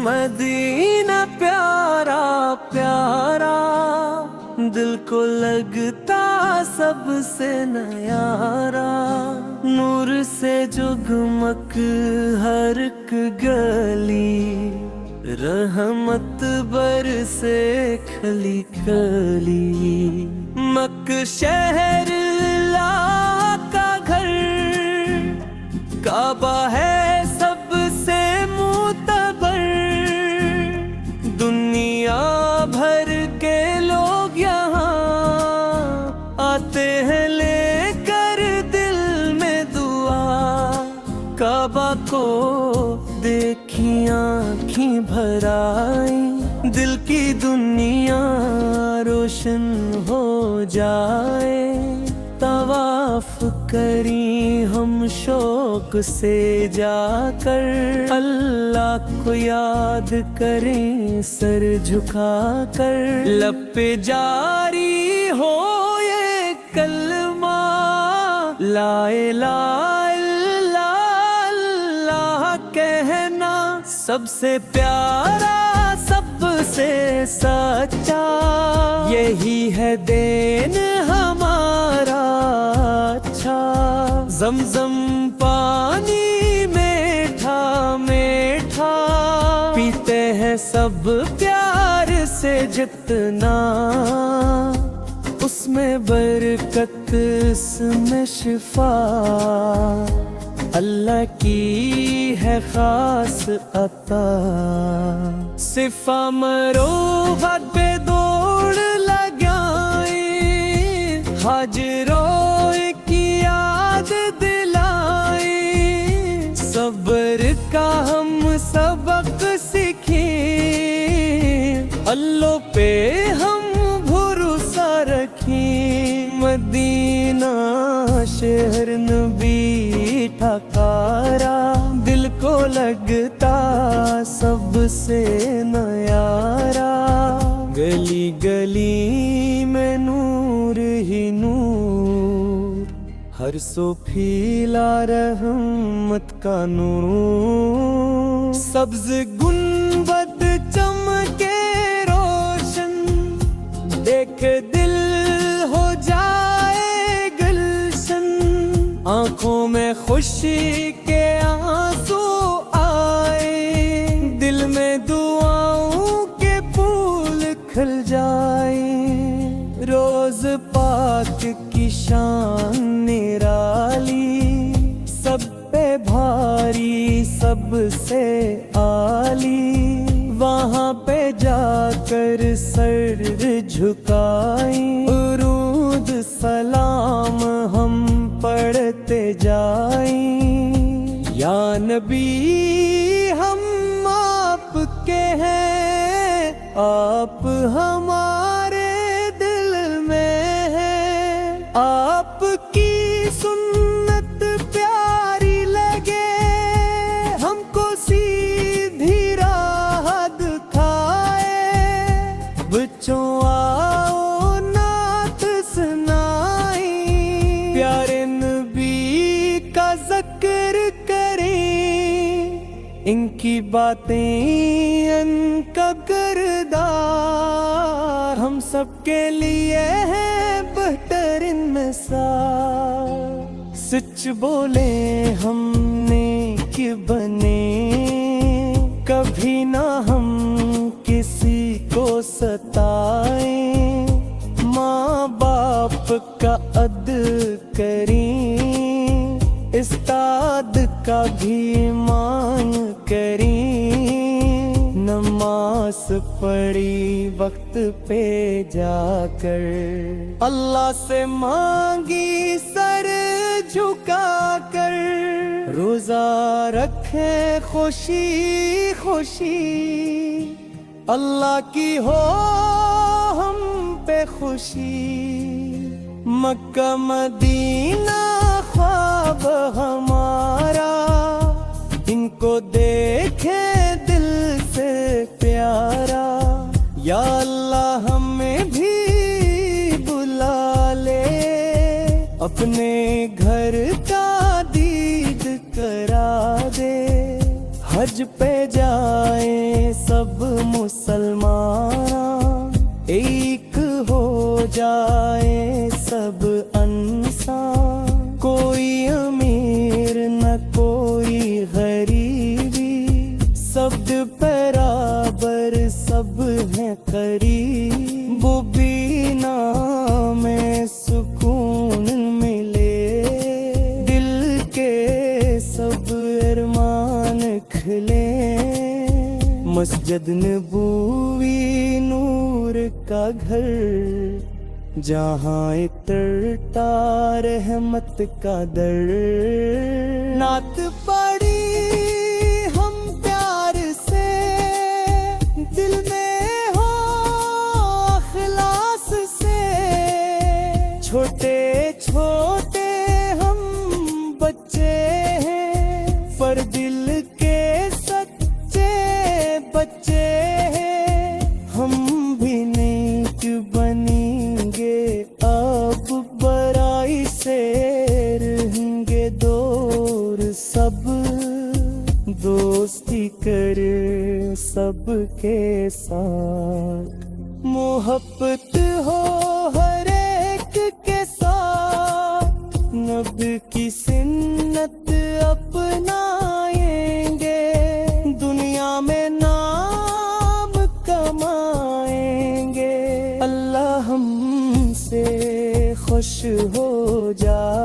مدینہ پیارا پیارا، دل کو لگتا سب سے نیارا، نور سے جگمگ ہر ایک گلی، رحمت برسے کھلی کھلی، مکہ شہر اللہ کا گھر، کعبہ ہے سب سے معتبر، دنیا بھر کے لوگ یہاں آتے ہیں لے کر دل میں دعا، کعبہ کو دیکھی آنکھیں بھر آئیں، دل کی دنیا روشن ہو جائے، طواف کریں ہم شوق سے جا کر، اللہ کو یاد کریں سر جھکا کر، لب پہ جاری ہو یہ کلمہ لا الہ الا اللہ کہنا، سب سے پیارا سب سے سچا، یہی ہے دین ہمارا اچھا، زمزم پانی میٹھا میٹھا، پیتے ہیں سب پیار سے جتنا، اس میں برکت اس میں شفا، اللہ کی ہے خاص عطا، صفا مروت پہ دوڑ لگائیں، حاجروں کی یاد دلائیں، صبر کا ہم سبق سیکھیں، اللہ پہ ہم بھروسہ رکھیں، مدینہ شہر نبی ٹھکارا، دل کو لگتا سب سے نیارا، گلی گلی میں نور ہی نور، ہر سو پھیلا رحمت کا نور، سبز گنبد چمکے روشن، دیکھ دل ہو جائے گلشن، آنکھوں میں خوشی کے آنسو آئے، دل میں دعاؤں کے پھول کھل جائیں، روز پاک کی شان نرالی، سب پہ بھاری سب سے عالی، وہاں پہ جا کر سر جھکائیں، درود سلام ہم پڑھتے جائیں، یا نبی ہم آپ کے ہیں، آپ ہمارے دل میں ہیں، آپ کی سنت پیاری لگے ہم کو سیدھی راہ دکھائے، بچوں آؤ نعت سنائیں، پیارے نبی کا ذکر کریں، ان کی باتیں ان کا کردار ہم سب کے لیے ہے بہترین مثال، سچ بولے ہم نیک بنے، کبھی نہ ہم کسی کو ستائیں، ماں باپ کا عدل کریں، استاد کا بھی مان کریں، نماز پڑھی وقت پہ جا کر، اللہ سے مانگی سر جھکا کر، روزہ رکھے خوشی خوشی، اللہ کی ہو ہم پہ خوشی، مکہ مدینہ خواب ہمارا، ان کو دیکھے دل سے پیارا، یا اللہ ہمیں بھی بلا لے، اپنے گھر کا دید کرا دے، حج پہ جائیں جائے سب انسان، کوئی امیر نہ کوئی غریبی، سب برابر سب ہیں قریب، وہ بینا میں سکون ملے، دل کے سب ارمان کھلے، مسجد نبوی نور کا گھر، جہاں اترتا رحمت کا در، نعت پڑھی ہم پیار سے، دل میں ہو اخلاص سے، چھوٹے چھوٹے ہم بچے ہیں، پر دل کے سچے بچے ہیں، ہم بھی نیک بنیں گے اب، برائی سے رہیں گے دور، سب دوستی کر سب کے ساتھ، محبت ہو ہر ایک کے ساتھ، نبی کی سنت اپنائیں گے، دنیا میں نام کمائیں گے، اللہ ہم سے خوش ہو جائے،